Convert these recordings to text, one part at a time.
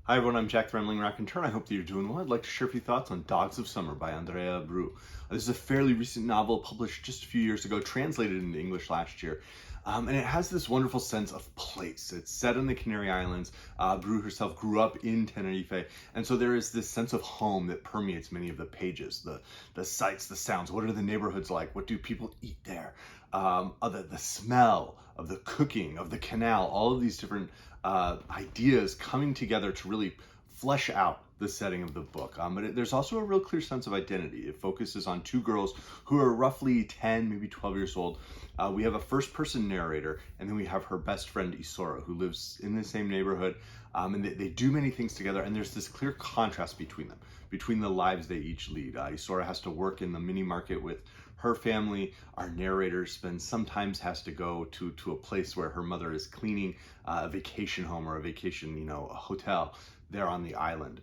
Hi everyone, I'm Jack the Rambling Raconteur. I hope that you're doing well. I'd like to share a few thoughts on Dogs of Summer by Andrea Abreu. This is a fairly recent novel published just a few years ago, translated into English last year. And it has this wonderful sense of place. It's set in the Canary Islands. Abreu herself grew up in Tenerife. And so there is this sense of home that permeates many of the pages. The sights, the sounds. What are the neighborhoods like? What do people eat there? The smell of the cooking, of the canal, all of these different ideas coming together to really flesh out the setting of the book. But there's also a real clear sense of identity. It focuses on two girls who are roughly 10, maybe 12 years old. We have a first person narrator, and then we have her best friend Isora, who lives in the same neighborhood. And they do many things together, and there's this clear contrast between them, between the lives they each lead. Isora has to work in the mini market with her family. Our narrator sometimes has to go to a place where her mother is cleaning a vacation home or a vacation, a hotel there on the island.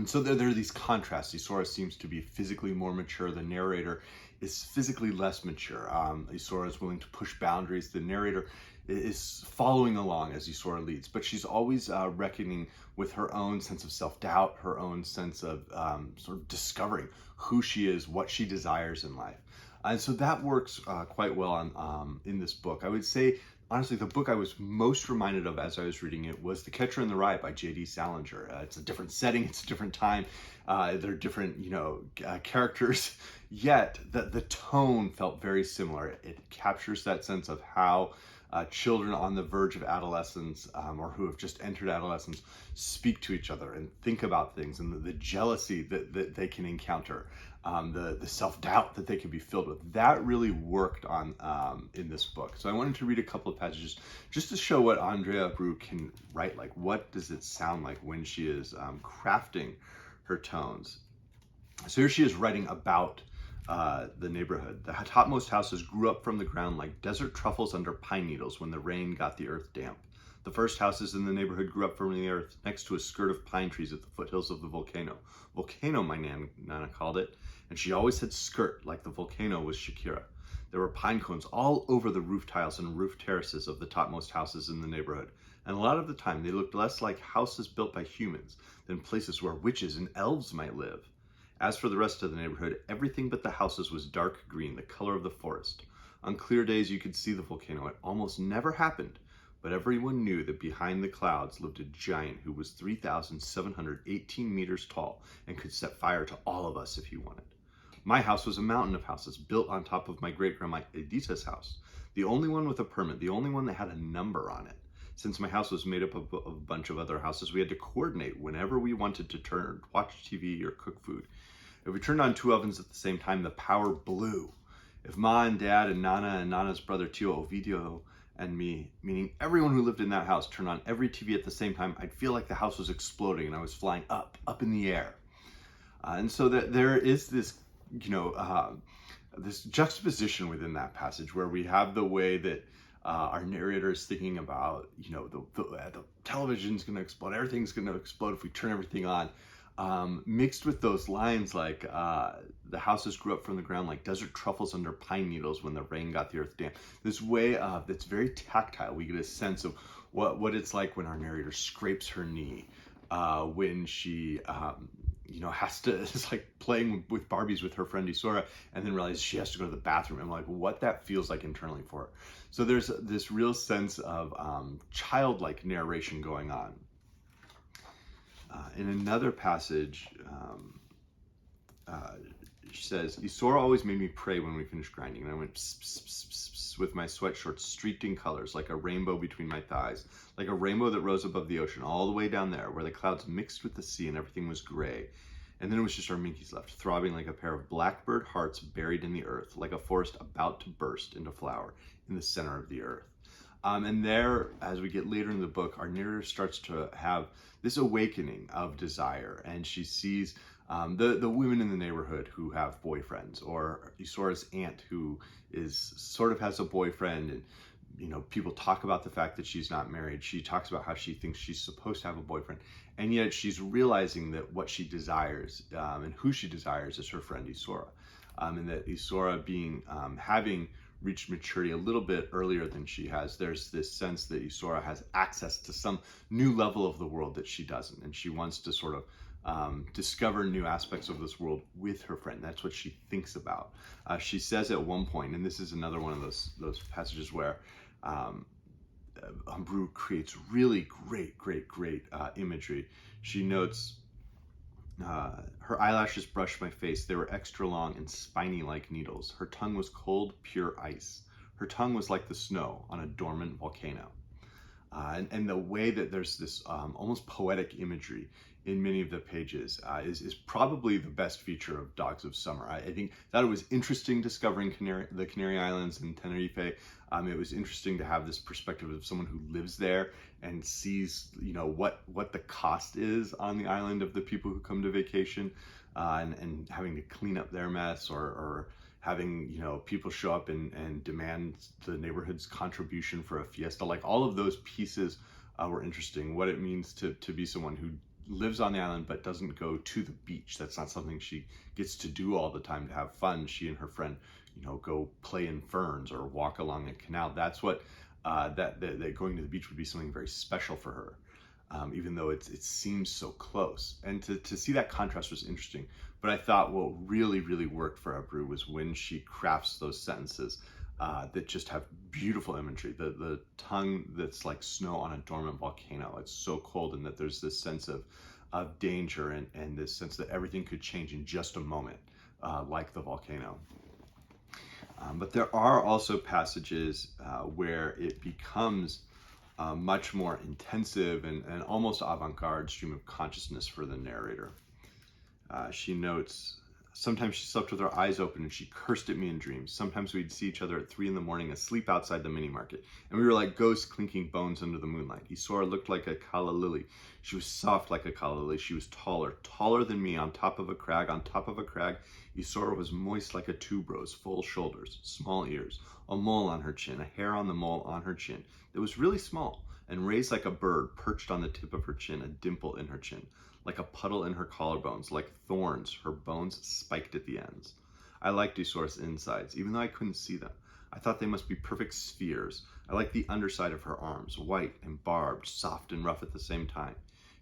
So there are these contrasts. Isora seems to be physically more mature. The narrator is physically less mature. Isora is willing to push boundaries. The narrator is following along as Isora leads, but she's always reckoning with her own sense of self-doubt, her own sense of sort of discovering who she is, what she desires in life. And so that works quite well in this book. I would say, honestly, the book I was most reminded of as I was reading it was The Catcher in the Rye by JD Salinger. It's a different setting, it's a different time, there are different, characters, yet the tone felt very similar. It captures that sense of how children on the verge of adolescence or who have just entered adolescence speak to each other and think about things, and the jealousy that they can encounter, the self-doubt that they can be filled with. That really worked on in this book. So I wanted to read a couple of passages just to show what Andrea Abreu can write like. What does it sound like when she is crafting her tones? So here she is writing about the neighborhood. The topmost houses grew up from the ground like desert truffles under pine needles when the rain got the earth damp. The first houses in the neighborhood grew up from the earth next to a skirt of pine trees at the foothills of the volcano. Volcano, my Nana called it, and she always said skirt like the volcano was Shakira. There were pine cones all over the roof tiles and roof terraces of the topmost houses in the neighborhood, and a lot of the time they looked less like houses built by humans than places where witches and elves might live. As for the rest of the neighborhood, everything but the houses was dark green, the color of the forest. On clear days you could see the volcano. It almost never happened, but everyone knew that behind the clouds lived a giant who was 3,718 meters tall and could set fire to all of us if he wanted. My house was a mountain of houses built on top of my great-grandma Edita's house, the only one with a permit, the only one that had a number on it. Since my house was made up of a bunch of other houses, we had to coordinate whenever we wanted to watch TV or cook food. If we turned on two ovens at the same time, the power blew. If Ma and Dad and Nana's brother Tio Ovidio and me, meaning everyone who lived in that house, turned on every TV at the same time, I'd feel like the house was exploding and I was flying up in the air. And so there is this, this juxtaposition within that passage where we have the way that our narrator is thinking about, the television's going to explode, everything's going to explode if we turn everything on. Mixed with those lines like the houses grew up from the ground like desert truffles under pine needles when the rain got the earth damp. This way that's very tactile. We get a sense of what it's like when our narrator scrapes her knee, when she has to, it's like playing with Barbies with her friend Isora and then realizes she has to go to the bathroom, and like what that feels like internally for her. So there's this real sense of childlike narration going on. In another passage, she says, Isora always made me pray when we finished grinding, and I went pss, pss, pss, pss, pss, with my sweatshorts streaked in colors, like a rainbow between my thighs, like a rainbow that rose above the ocean, all the way down there, where the clouds mixed with the sea and everything was gray. And then it was just our minkies left, throbbing like a pair of blackbird hearts buried in the earth, like a forest about to burst into flower in the center of the earth. And there, as we get later in the book, our narrator starts to have this awakening of desire, and she sees the women in the neighborhood who have boyfriends, or Isora's aunt who sort of has a boyfriend, and people talk about the fact that she's not married. She talks about how she thinks she's supposed to have a boyfriend, and yet she's realizing that what she desires and who she desires is her friend Isora, and that Isora having reached maturity a little bit earlier than she has. There's this sense that Isora has access to some new level of the world that she doesn't, and she wants to sort of discover new aspects of this world with her friend. That's what she thinks about. She says at one point, and this is another one of those passages where Abreu creates really great imagery. She notes, her eyelashes brushed my face. They were extra long and spiny like needles. Her tongue was cold, pure ice. Her tongue was like the snow on a dormant volcano. And the way that there's this almost poetic imagery in many of the pages is probably the best feature of Dogs of Summer. I think that it was interesting discovering the Canary Islands and Tenerife. It was interesting to have this perspective of someone who lives there and sees, what the cost is on the island of the people who come to vacation, and having to clean up their mess, or having people show up and demand the neighborhood's contribution for a fiesta. Like, all of those pieces were interesting. What it means to be someone who lives on the island but doesn't go to the beach. That's not something she gets to do all the time to have fun. She and her friend go play in ferns or walk along a canal. That's what that going to the beach would be something very special for her, even though it seems so close. And to see that contrast was interesting. But I thought what really worked for Abreu was when she crafts those sentences that just have beautiful imagery. The tongue that's like snow on a dormant volcano. It's so cold, and that there's this sense of danger and this sense that everything could change in just a moment, like the volcano. But there are also passages where it becomes much more intensive and almost avant-garde stream of consciousness for the narrator. She notes, sometimes she slept with her eyes open and she cursed at me in dreams. Sometimes we'd see each other at 3 a.m. asleep outside the mini market, and we were like ghosts clinking bones under the moonlight. Isora looked like a calla lily. She was soft like a calla lily. She was taller than me, on top of a crag. Isora was moist like a tuberose, full shoulders, small ears, a mole on her chin, a hair on the mole on her chin that was really small and raised like a bird perched on the tip of her chin, a dimple in her chin, like a puddle in her collarbones, like thorns, her bones spiked at the ends. I liked Isora's insides, even though I couldn't see them. I thought they must be perfect spheres. I liked the underside of her arms, white and barbed, soft and rough at the same time.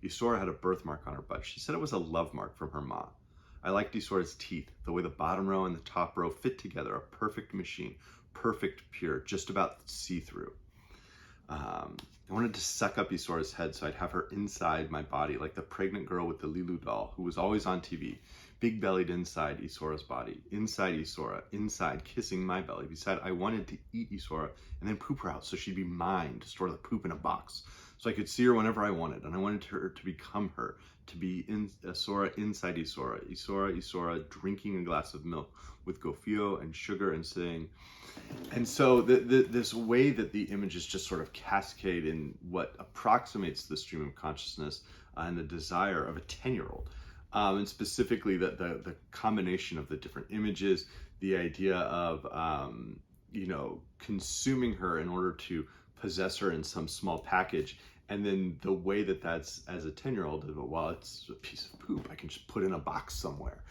Isora had a birthmark on her butt. She said it was a love mark from her ma. I liked Isora's teeth, the way the bottom row and the top row fit together, a perfect machine, perfect, pure, just about see-through. I wanted to suck up Isora's head so I'd have her inside my body, like the pregnant girl with the Lilu doll who was always on TV, big-bellied inside Isora's body, inside Isora, inside, kissing my belly. Beside, I wanted to eat Isora and then poop her out so she'd be mine, to store the poop in a box, so I could see her whenever I wanted, and I wanted her to become her, to be Isora inside Isora, Isora drinking a glass of milk with gofio and sugar and saying. And so this way that the images just sort of cascade in what approximates the stream of consciousness and the desire of a 10-year-old. And specifically the combination of the different images, the idea of, consuming her in order to possess her in some small package. And then the way that that's, as a 10-year-old, well, it's a piece of poop, I can just put in a box somewhere.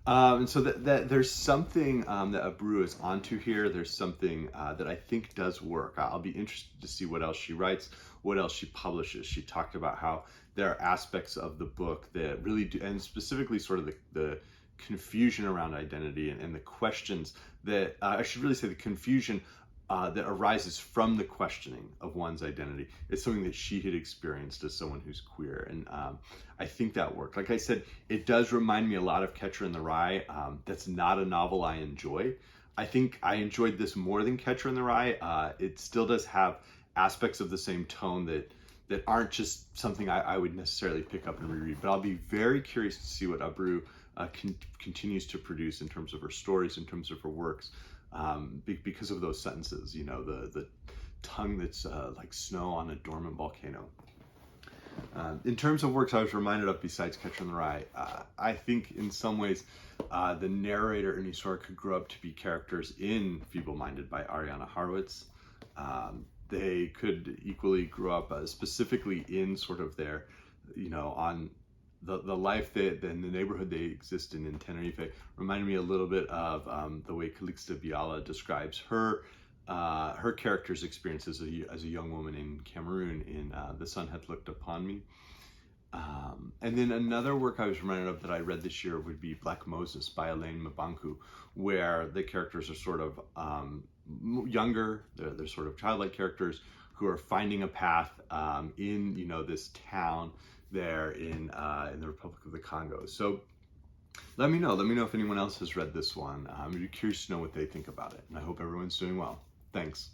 And so that there's something that Abreu is onto here. There's something that I think does work. I'll be interested to see what else she writes, what else she publishes. She talked about how there are aspects of the book that really do, and specifically sort of the confusion around identity and the questions that, I should really say the confusion that arises from the questioning of one's identity. It's something that she had experienced as someone who's queer, and I think that worked. Like I said, it does remind me a lot of Catcher in the Rye. That's not a novel I enjoy. I think I enjoyed this more than Catcher in the Rye. It still does have aspects of the same tone that aren't just something I would necessarily pick up and reread, but I'll be very curious to see what Abreu continues to produce in terms of her stories, in terms of her works. Because of those sentences, the tongue that's like snow on a dormant volcano. In terms of works I was reminded of besides Catcher in the Rye, I think in some ways the narrator and Isora could grow up to be characters in Feeble-Minded by Ariana Harwitz. They could equally grow up specifically in sort of their, on the life that and the neighborhood they exist in Tenerife reminded me a little bit of the way Calixta Biala describes her character's experience as a young woman in Cameroon in The Sun Had Looked Upon Me. And then another work I was reminded of that I read this year would be Black Moses by Elaine Mabanku, where the characters are sort of younger, they're sort of childlike characters who are finding a path in this town there in the Republic of the Congo. So let me know if anyone else has read this one. I'm curious to know what they think about it, and I hope everyone's doing well. Thanks.